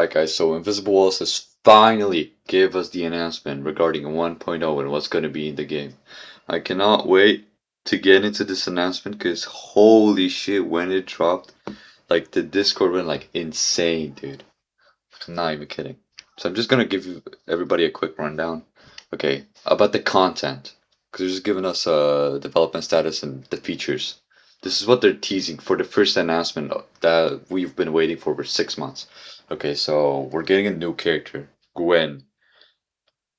Alright guys, so Invisible Walls has finally gave us the announcement regarding 1.0 and what's going to be in the game. I cannot wait to get into this announcement because holy shit, when it dropped, like the Discord went like insane, dude. I'm not even kidding. So I'm just going to give you everybody a quick rundown. Okay, about the content. Because they're just giving us development status and the features. This is what they're teasing for the first announcement that we've been waiting for 6 months. Okay, so we're getting a new character, Gwen.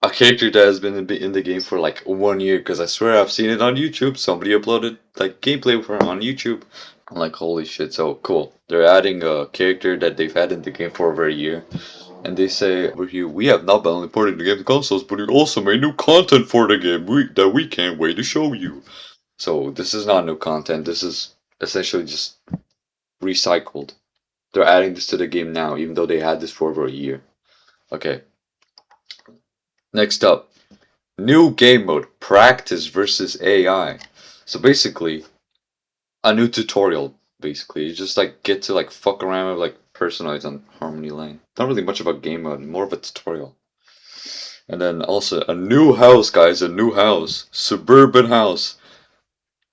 A character that has been in the game for like 1 year, because I swear I've seen it on YouTube. Somebody uploaded like gameplay for him on YouTube. I'm like, holy shit, so cool. They're adding a character that they've had in the game for over a year. And they say over here, we have not only ported the game to consoles, but we also made new content for the game that we can't wait to show you. So this is not new content. This is essentially just recycled. They're adding this to the game now, even though they had this for over a year. Okay. Next up, new game mode, practice versus AI. So basically, a new tutorial. Basically, you just like get to like fuck around with like personalize on Harmony Lane. Not really much of a game mode, more of a tutorial. And then also a new house, guys, a new house, suburban house,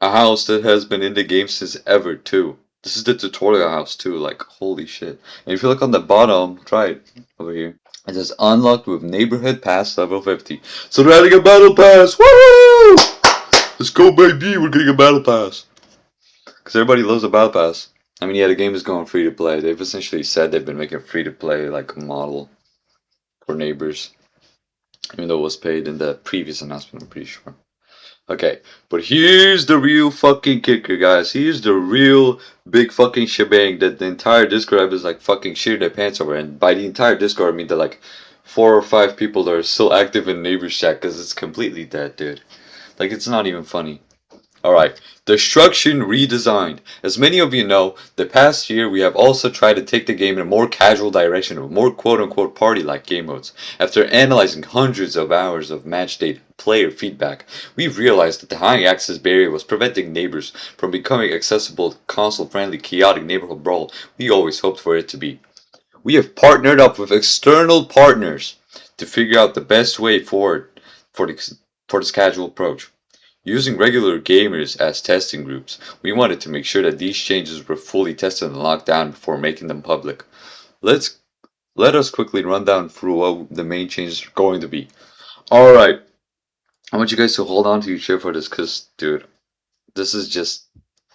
a house that has been in the game since ever too. This is the tutorial house too. Like holy shit! And if you look on the bottom, try it over here. It says unlocked with neighborhood pass level 50. So they're adding a battle pass. Woo! Let's go, baby! We're getting a battle pass. Because everybody loves a battle pass. I mean, yeah, the game is going free to play. They've essentially said they've been making free to play like a model for neighbors, even though it was paid in the previous announcement. I'm pretty sure. Okay, but here's the real fucking kicker, guys. Here's the real big fucking shebang that the entire Discord is like fucking shitting their pants over. And by the entire Discord, I mean the like 4 or 5 people that are still active in Neighbors Chat because it's completely dead, dude. Like, it's not even funny. Alright, destruction redesigned. As many of you know, the past year we have also tried to take the game in a more casual direction with more quote-unquote party-like game modes. After analyzing hundreds of hours of match data player feedback, we've realized that the high access barrier was preventing neighbors from becoming accessible console-friendly chaotic neighborhood brawl we always hoped for it to be. We have partnered up with external partners to figure out the best way forward for this casual approach. Using regular gamers as testing groups, we wanted to make sure that these changes were fully tested and locked down before making them public. Let's Let us quickly run down through what the main changes are going to be. Alright, I want you guys to hold on to your chair for this because, dude, this is just,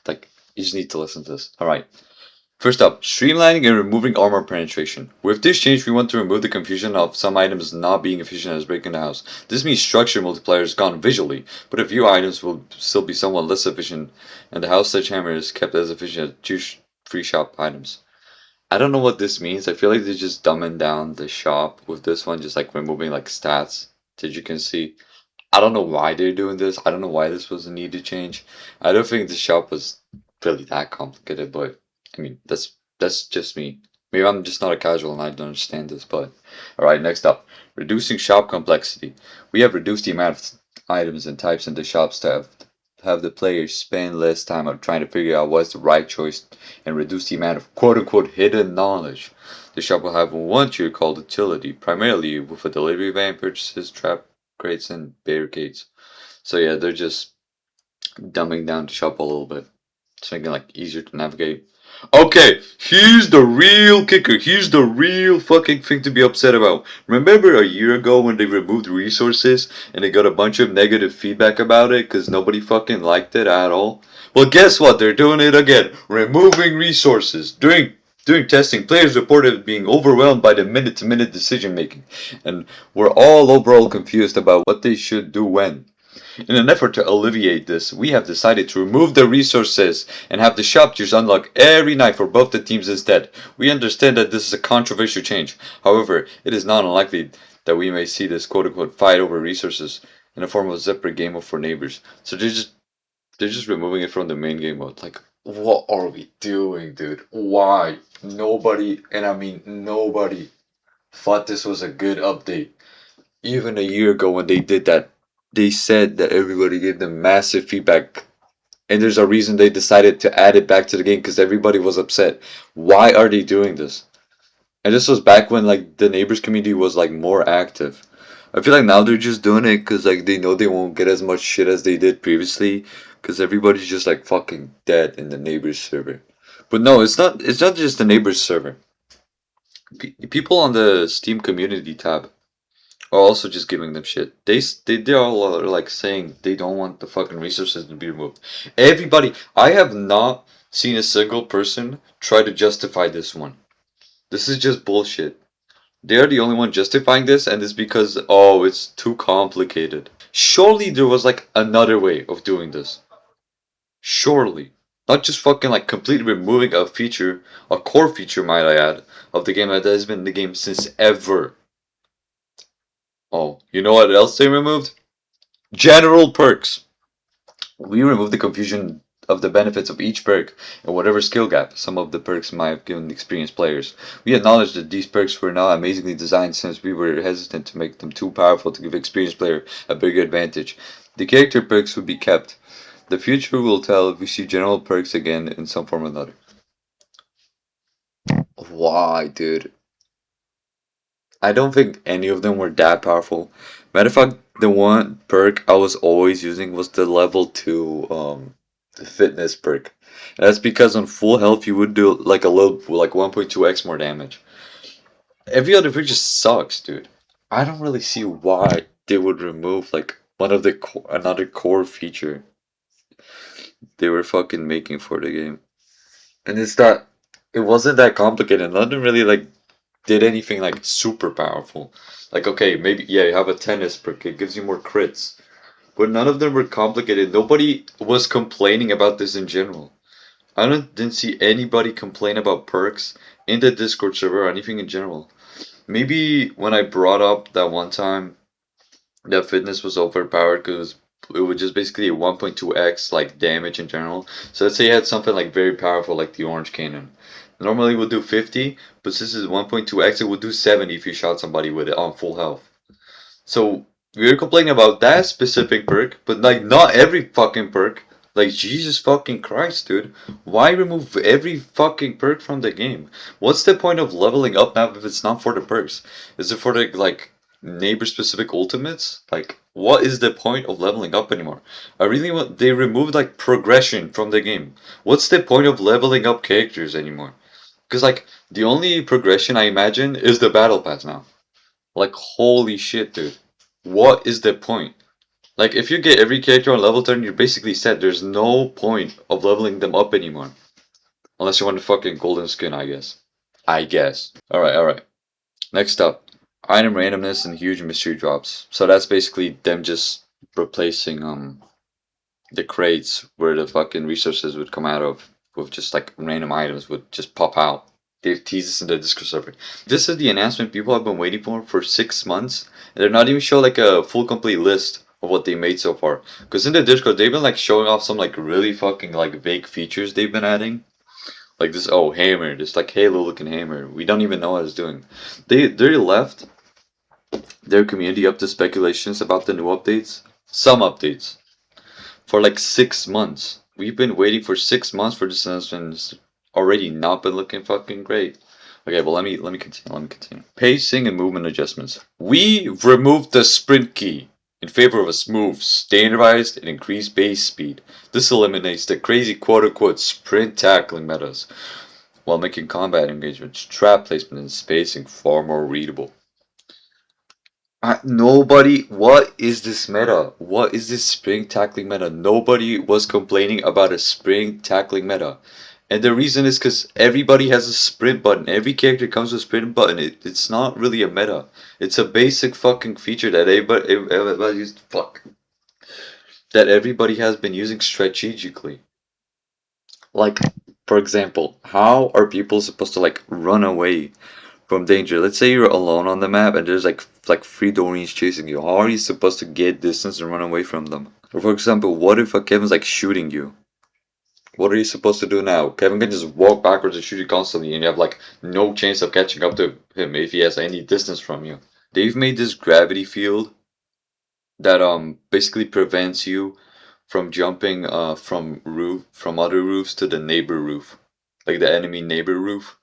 like, you just need to listen to this. Alright. First up, streamlining and removing armor penetration. With this change, we want to remove the confusion of some items not being efficient as breaking the house. This means structure multiplier is gone visually, but a few items will still be somewhat less efficient, and the house sledgehammer is kept as efficient as two free shop items. I don't know what this means. I feel like they're just dumbing down the shop with this one, just like removing like stats that you can see. I don't know why they're doing this. I don't know why this was a needed change. I don't think the shop was really that complicated, but I mean that's just me. Maybe I'm just not a casual and I don't understand this, but alright, next up. Reducing shop complexity. We have reduced the amount of items and types in the shops to have the players spend less time on trying to figure out what's the right choice and reduce the amount of quote unquote hidden knowledge. The shop will have one tier called utility, primarily with a delivery van, purchases, trap crates, and barricades. So yeah, they're just dumbing down the shop a little bit. It's making it like easier to navigate. Okay, here's the real kicker. Here's the real fucking thing to be upset about. Remember a year ago when they removed resources and they got a bunch of negative feedback about it because nobody fucking liked it at all? Well, guess what? They're doing it again. Removing resources. During testing, players reported being overwhelmed by the minute-to-minute decision making, and were all overall confused about what they should do when. In an effort to alleviate this, we have decided to remove the resources and have the shop tiers unlock every night for both the teams instead. We understand that this is a controversial change. However, it is not unlikely that we may see this quote-unquote fight over resources in the form of a separate game mode for neighbors. So they're just removing it from the main game mode. Like, what are we doing, dude? Why? Nobody, and I mean nobody, thought this was a good update. Even a year ago when they did that, they said that everybody gave them massive feedback. And there's a reason they decided to add it back to the game because everybody was upset. Why are they doing this? And this was back when like the neighbors community was like more active. I feel like now they're just doing it because like they know they won't get as much shit as they did previously because everybody's just like fucking dead in the neighbors server. But no, it's not. It's not just the neighbors server. People on the Steam community tab are also just giving them shit. They all are like saying they don't want the fucking resources to be removed. Everybody, I have not seen a single person try to justify this one. This is just bullshit. They're the only one justifying this, and it's because, oh, it's too complicated. Surely there was like another way of doing this. Surely. Not just fucking like completely removing a feature, a core feature, might I add, of the game that has been in the game since ever. Oh, you know what else they removed? General perks. We removed the confusion of the benefits of each perk and whatever skill gap some of the perks might have given experienced players. We acknowledged that these perks were not amazingly designed since we were hesitant to make them too powerful to give experienced player a bigger advantage. The character perks would be kept. The future will tell if we see general perks again in some form or another. Why, dude? I don't think any of them were that powerful. Matter of fact, the one perk I was always using was the level 2 the fitness perk. And that's because on full health you would do like a little like 1.2x more damage. Every other perk just sucks, dude. I don't really see why they would remove like one of the another core feature they were fucking making for the game. And it's that it wasn't that complicated. Nothing really like did anything like super powerful. Like, okay, maybe, yeah, you have a tennis perk, it gives you more crits. But none of them were complicated. Nobody was complaining about this in general. Didn't see anybody complain about perks in the Discord server or anything in general. Maybe when I brought up that one time that fitness was overpowered because it was just basically a 1.2x like damage in general. So let's say you had something like very powerful like the orange cannon. Normally it would do 50, but since it's 1.2x it would do 70 if you shot somebody with it on full health. So we were complaining about that specific perk, but like not every fucking perk. Like Jesus fucking Christ, dude. Why remove every fucking perk from the game? What's the point of leveling up now if it's not for the perks? Is it for the like neighbor specific ultimates? Like what is the point of leveling up anymore? I really want they removed like progression from the game. What's the point of leveling up characters anymore? Because like the only progression I imagine is the battle pass now. Like, holy shit, dude. What is the point? Like, if you get every character on level 10, you're basically set. There's no point of leveling them up anymore. Unless you want the fucking golden skin, I guess. I guess. Alright, alright. Next up. Item randomness and huge mystery drops. So that's basically them just replacing, the crates where the fucking resources would come out of with just like random items would just pop out. They've teased us in the Discord server. This is the announcement people have been waiting for 6 months, and they're not even showing like a full complete list of what they made so far. Because in the Discord, they've been like showing off some like really fucking like vague features they've been adding. Like this, oh hammer, this like Halo looking hammer. We don't even know what it's doing. They left their community up to speculations about the new updates. Some updates for like 6 months. We've been waiting for 6 months for this announcement. It's already not been looking fucking great. Okay, well let me continue. Let me continue. Pacing and movement adjustments. We removed the sprint key in favor of a smooth, standardized, and increased base speed. This eliminates the crazy quote-unquote sprint tackling metas while making combat engagements, trap placement, and spacing far more readable. Nobody, what is this meta? What is this spring tackling meta? Nobody was complaining about a spring tackling meta. And the reason is because everybody has a sprint button. Every character comes with a sprint button. It's not really a meta. It's a basic fucking feature that that everybody has been using strategically. Like, for example, how are people supposed to like run away from danger? Let's say you're alone on the map and there's like three Dorians chasing you. How are you supposed to get distance and run away from them? Or for example, what if a Kevin's like shooting you? What are you supposed to do now? Kevin can just walk backwards and shoot you constantly, and you have like no chance of catching up to him if he has any distance from you. They've made this gravity field that basically prevents you from jumping from other roofs to the neighbor roof, like the enemy neighbor roof.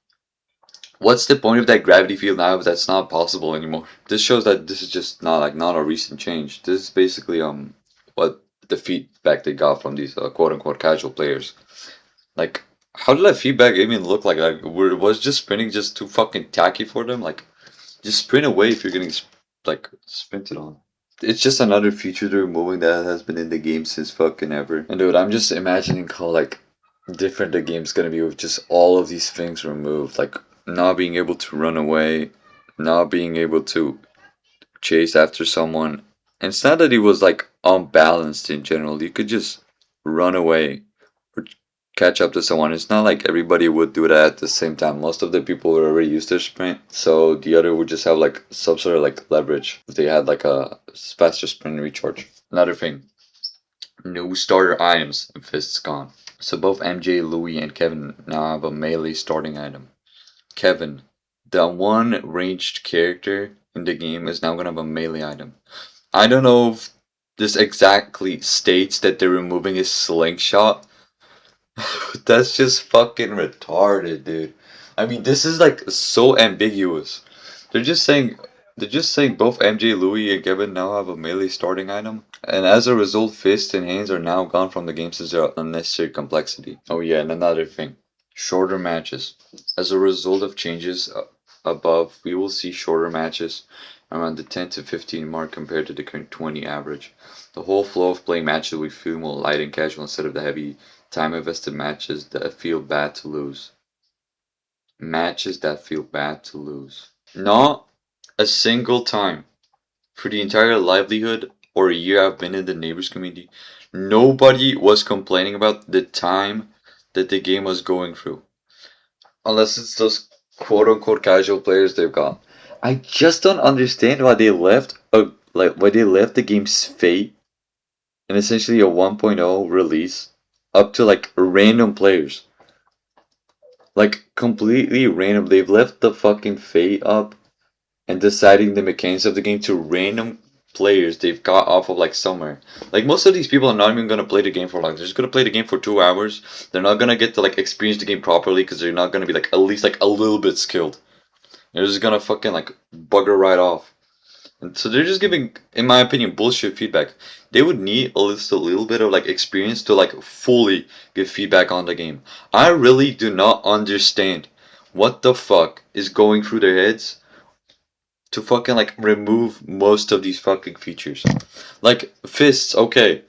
What's the point of that gravity field now if that's not possible anymore? This shows that this is just not a recent change. This is basically what the feedback they got from these quote unquote casual players. Like, how did that feedback even look like? Was just sprinting just too fucking tacky for them? Like, just sprint away if you're getting like sprinted on. It's just another feature they're removing that has been in the game since fucking ever. And dude, I'm just imagining how like different the game's gonna be with just all of these things removed. Like not being able to run away, not being able to chase after someone. And it's not that he was like unbalanced in general. You could just run away or catch up to someone. It's not like everybody would do that at the same time. Most of the people were already used to sprint, so the other would just have like some sort of like leverage if they had like a faster sprint recharge. Another thing, no starter items and fists gone. So both MJ, Louis, and Kevin now have a melee starting item. Kevin, the one ranged character in the game, is now gonna have a melee item. I don't know if this exactly states that they're removing his slingshot. That's just fucking retarded, dude. I mean, this is like so ambiguous. They're just saying they're just saying both MJ, Louis, and Kevin now have a melee starting item, and as a result, fists and hands are now gone from the game since they're unnecessary complexity. Oh yeah, and another thing, shorter matches. As a result of changes above, we will see shorter matches around the 10 to 15 mark compared to the current 20 average. The whole flow of playing matches will feel more light and casual instead of the heavy time invested matches that feel bad to lose. Matches that feel bad to lose. Not a single time for the entire livelihood or a year I've been in the neighbors community, nobody was complaining about the time that the game was going through. Unless it's those quote unquote casual players they've got. I just don't understand why they left why they left the game's fate and essentially a 1.0 release up to like random players. Like completely random. They've left the fucking fate up and deciding the mechanics of the game to random players they've got off of like somewhere. Like most of these people are not even gonna play the game for long. They're just gonna play the game for 2 hours. They're not gonna get to like experience the game properly because they're not gonna be like at least like a little bit skilled. They're just gonna fucking like bugger right off. And so they're just giving, in my opinion, bullshit feedback. They would need a little bit of like experience to like fully give feedback on the game. I really do not understand what the fuck is going through their heads to fucking like remove most of these fucking features. Like fists, okay.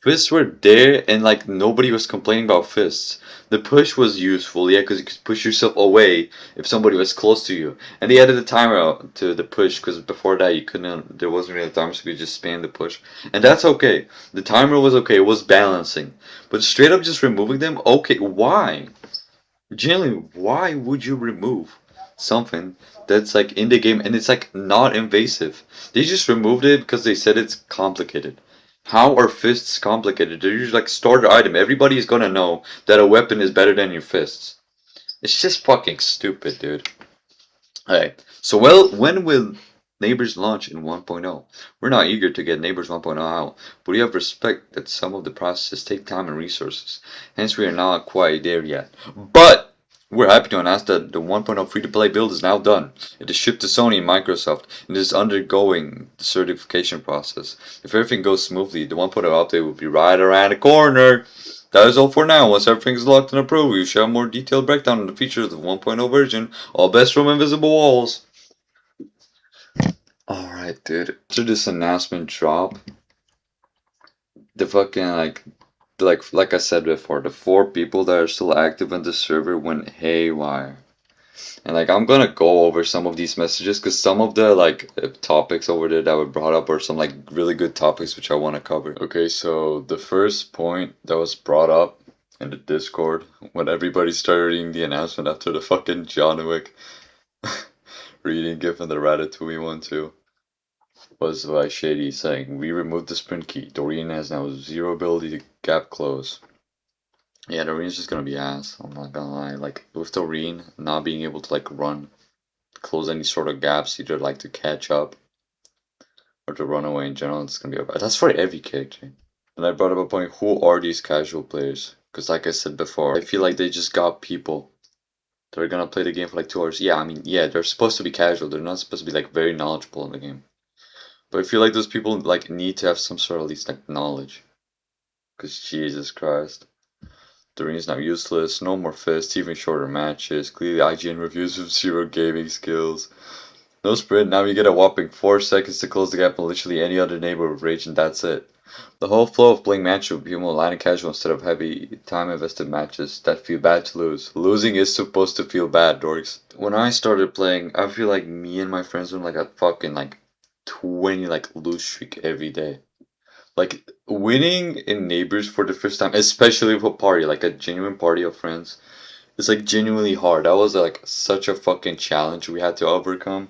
Fists were there and like nobody was complaining about fists. The push was useful, yeah, because you could push yourself away if somebody was close to you. And they added a timer out to the push because before that you couldn't, there wasn't really a timer, so you could just spam the push. And that's okay. The timer was okay, it was balancing. But straight up just removing them, okay, why? Generally, why would you remove something that's like in the game and it's like not invasive? They just removed it because they said it's complicated. How are fists complicated? They're usually like starter item. Everybody is gonna know that a weapon is better than your fists. It's just fucking stupid, dude. Alright, so well, when will Neighbors launch in 1.0? We're not eager to get Neighbors 1.0 out, but we have respect that some of the processes take time and resources. Hence, we are not quite there yet. But we're happy to announce that the 1.0 free-to-play build is now done. It is shipped to Sony and Microsoft, and is undergoing the certification process. If everything goes smoothly, the 1.0 update will be right around the corner. That is all for now. Once everything is locked and approved, we will share a more detailed breakdown on the features of the 1.0 version. All best from Invisible Walls. Alright, dude. After this announcement drop, the fucking like I said before, the 4 people that are still active on the server went haywire. And like I'm gonna go over some of these messages because some of the like topics over there that were brought up are some like really good topics which I want to cover. Okay, so the first point that was brought up in the Discord when everybody started reading the announcement after the fucking John Wick reading given the Ratatouille one too was by Shady saying, "We removed the sprint key. Doreen has now zero ability to gap close." Yeah, Doreen's just gonna be ass. I'm not gonna lie. Like with Doreen not being able to like run, close any sort of gaps, either like to catch up or to run away in general, it's gonna be bad. That's for every character. And I brought up a point: who are these casual players? Because like I said before, I feel like they just got people They're gonna play the game for like 2 hours. Yeah, I mean, yeah, they're supposed to be casual. They're not supposed to be like very knowledgeable in the game. But I feel like those people like need to have some sort of at least like knowledge. Cause Jesus Christ, the ring's now useless. No more fists, even shorter matches. Clearly, IGN reviews with zero gaming skills. No sprint. Now you get a whopping 4 seconds to close the gap on literally any other neighbor with rage, and that's it. The whole flow of playing match would be more line and casual instead of heavy time invested matches that feel bad to lose. Losing is supposed to feel bad, dorks. When I started playing, I feel like me and my friends were like a fucking like 20 like lose streak every day. Like winning in neighbors for the first time, especially with a party, like a genuine party of friends, is like genuinely hard. That was like such a fucking challenge we had to overcome.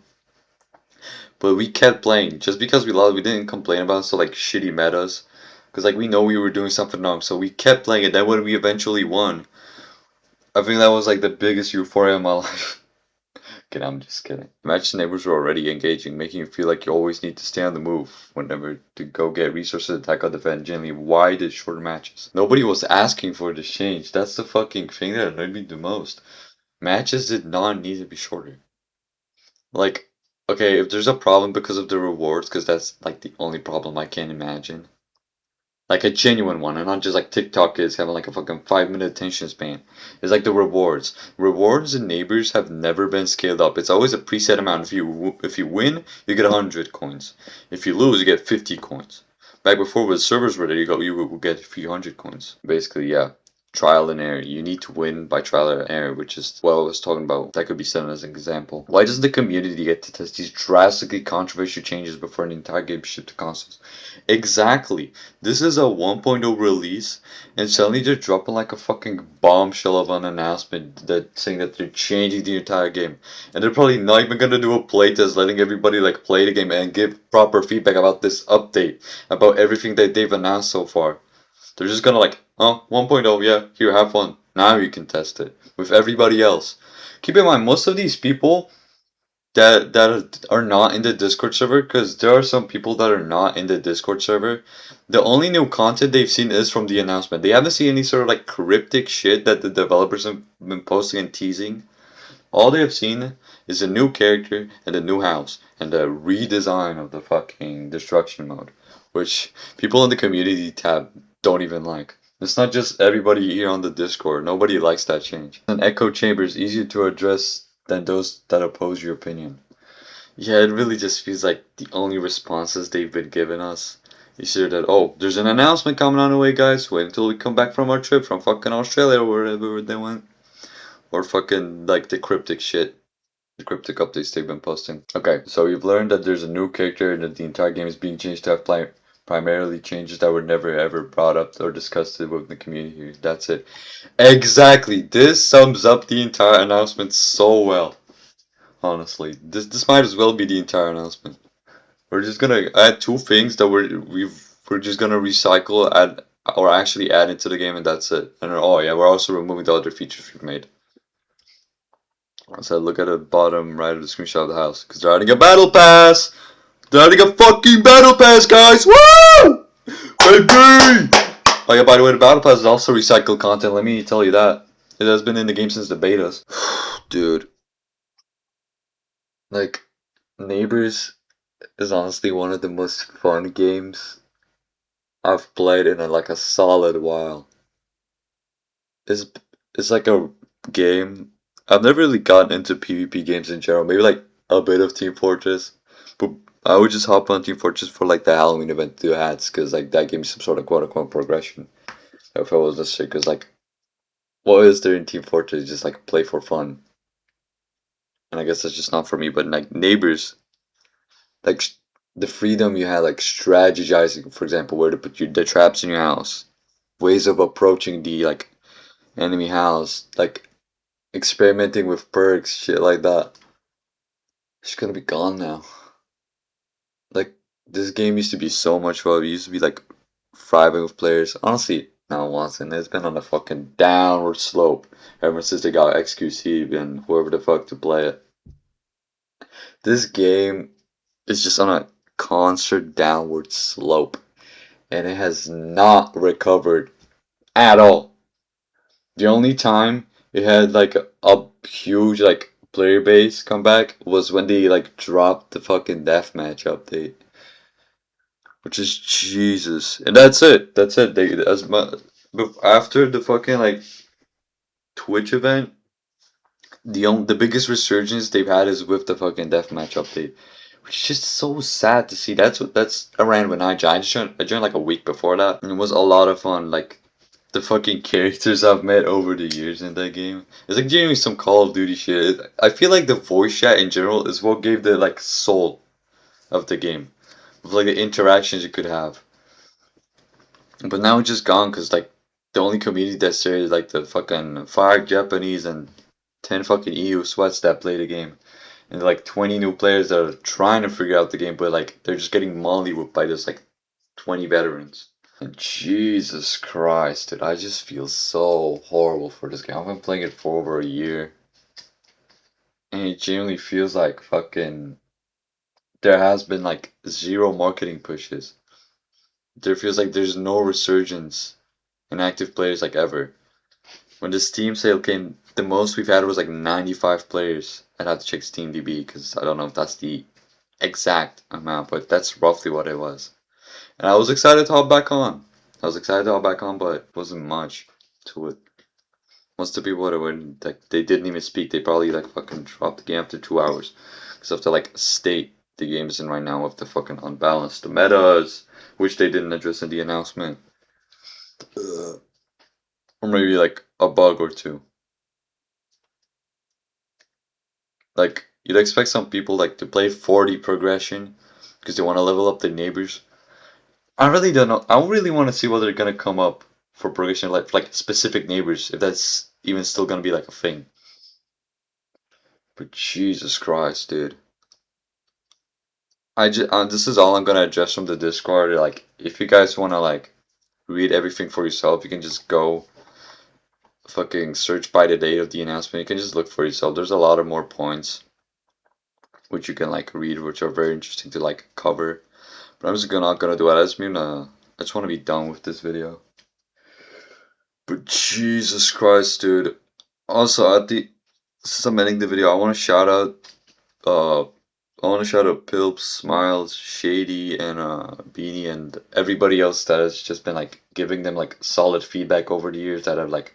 But we kept playing just because we loved. We didn't complain about so like shitty metas, because like we know we were doing something wrong. So we kept playing it. Then when we eventually won, I think that was like the biggest euphoria in my life. Okay, I'm just kidding. Match neighbors were already engaging, making you feel like you always need to stay on the move whenever to go get resources, attack, or defend. Generally, why did shorter matches? Nobody was asking for this change. That's the fucking thing that annoyed me the most. Matches did not need to be shorter. Like, okay, if there's a problem because of the rewards, because that's like the only problem I can imagine. Like a genuine one, and not just like TikTok is having like a fucking 5 minute attention span. It's like the rewards. Rewards in neighbors have never been scaled up. It's always a preset amount. If you win, you get 100 coins. If you lose, you get 50 coins. Back before when servers were there, you would get a few hundred coins. Basically, yeah. Trial and error. You need to win by trial and error, which is what I was talking about. That could be set as an example. Why doesn't the community get to test these drastically controversial changes before an entire game shipped to consoles? Exactly. This is a 1.0 release, and suddenly they're dropping like a fucking bombshell of an announcement that saying that they're changing the entire game. And they're probably not even gonna do a playtest, letting everybody like play the game and give proper feedback about this update, about everything that they've announced so far. They're just gonna like, oh, 1.0, yeah, here, have fun. Now you can test it with everybody else. Keep in mind, most of these people that are not in the Discord server, because there are some people that are not in the Discord server. The only new content they've seen is from the announcement. They haven't seen any sort of like cryptic shit that the developers have been posting and teasing. All they have seen is a new character and a new house and a redesign of the fucking destruction mode, which people in the community tab don't even like. It's not just everybody here on the Discord. Nobody likes that change. An echo chamber is easier to address than those that oppose your opinion. Yeah, it really just feels like the only responses they've been giving us is either that, oh, there's an announcement coming on the way, guys. Wait until we come back from our trip from fucking Australia or wherever they went. Or fucking like the cryptic shit. The cryptic updates they've been posting. Okay, so we've learned that there's a new character and that the entire game is being changed to have primarily changes that were never ever brought up or discussed with the community. That's it. Exactly. This sums up the entire announcement so well. Honestly, this might as well be the entire announcement. We're just gonna add two things that we're just gonna recycle, add or actually add into the game, and that's it. And oh yeah, we're also removing the other features we've made. So look at the bottom right of the screenshot of the house, because they're adding a battle pass. They're adding a fucking battle pass, guys. Woo! Baby! Oh yeah, by the way, the battle pass is also recycled content. Let me tell you that. It has been in the game since the betas. Dude, like Neighbors is honestly one of the most fun games I've played in like a solid while. It's it's like a game. I've never really gotten into PvP games in general. Maybe like a bit of Team Fortress, but I would just hop on Team Fortress for like the Halloween event to hats, because like that gave me some sort of quote unquote progression. If I was just shit, because like what is there in Team Fortress? Just like play for fun, and I guess that's just not for me. But like Neighbors, like the freedom you had, like strategizing, for example, where to put the traps in your house, ways of approaching the like enemy house, like experimenting with perks, shit like that. It's gonna be gone now. Like this game used to be so much fun. It used to be like thriving with players. Honestly, now once and it's been on a fucking downward slope ever since they got XQC and whoever the fuck to play it. This game is just on a constant downward slope, and it has not recovered at all. The only time it had like a huge like player base comeback was when they like dropped the fucking deathmatch update, which is Jesus, and that's it. That's it. They as much after the fucking like Twitch event, the biggest resurgence they've had is with the fucking deathmatch update, which is just so sad to see. That's around when I joined. I joined like a week before that, and it was a lot of fun. Like the fucking characters I've met over the years in that game. It's like genuinely some Call of Duty shit. I feel like the voice chat in general is what gave the like soul of the game, with like the interactions you could have. But now it's just gone because like the only community that's there is like the fucking 5 Japanese and 10 fucking EU sweats that play the game. And like 20 new players that are trying to figure out the game, but like they're just getting mollywhooped by this like 20 veterans. And Jesus Christ, dude, I just feel so horrible for this game. I've been playing it for over a year. And it genuinely feels like fucking there has been like zero marketing pushes. There feels like there's no resurgence in active players like ever. When the Steam sale came, the most we've had was like 95 players. I'd have to check SteamDB because I don't know if that's the exact amount, but that's roughly what it was. And I was excited to hop back on. I was excited to hop back on, but it wasn't much to it. Most of the people that went, like, they didn't even speak. They probably like fucking dropped the game after 2 hours because of the like state the game is in right now with the fucking unbalanced the metas, which they didn't address in the announcement, or maybe like a bug or two. Like you'd expect some people like to play 40 progression because they want to level up their neighbors. I really don't know. I really want to see what they're gonna come up for progression like specific neighbors if that's even still gonna be like a thing. But Jesus Christ, dude. This is all I'm gonna address from the Discord. Like, if you guys wanna like read everything for yourself, you can just go fucking search by the date of the announcement. You can just look for yourself. There's a lot of more points which you can like read, which are very interesting to like cover. But I'm just not gonna do it. I just wanna be done with this video. But Jesus Christ, dude. Also, since I'm ending the video, I want to shout out uh I want to shout out Pilps, Smiles, Shady, and Beanie, and everybody else that has just been like giving them like solid feedback over the years that have like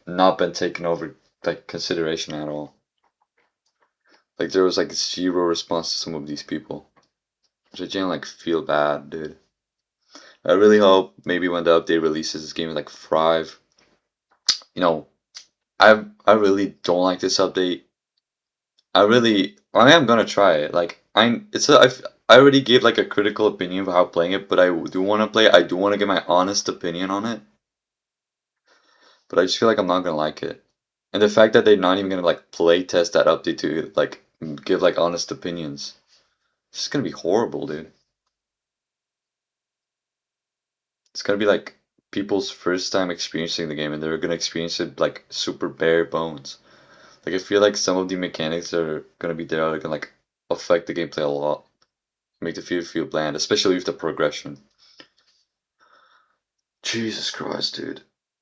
not been taken over like consideration at all. Like there was like zero response to some of these people, which I genuinely like feel bad, dude. I really hope maybe when the update releases, this game is like thrive. You know, I really don't like this update. I am gonna try it. Like I already gave like a critical opinion of how playing it, but I do want to play it. I do want to get my honest opinion on it, but I just feel like I'm not gonna like it. And the fact that they're not even gonna like play test that update to like give like honest opinions, it's just gonna be horrible, dude. It's gonna be like people's first time experiencing the game, and they're gonna experience it like super bare bones. Like I feel like some of the mechanics that are gonna be there are gonna like affect the gameplay a lot. Make the feel bland, especially with the progression. Jesus Christ, dude.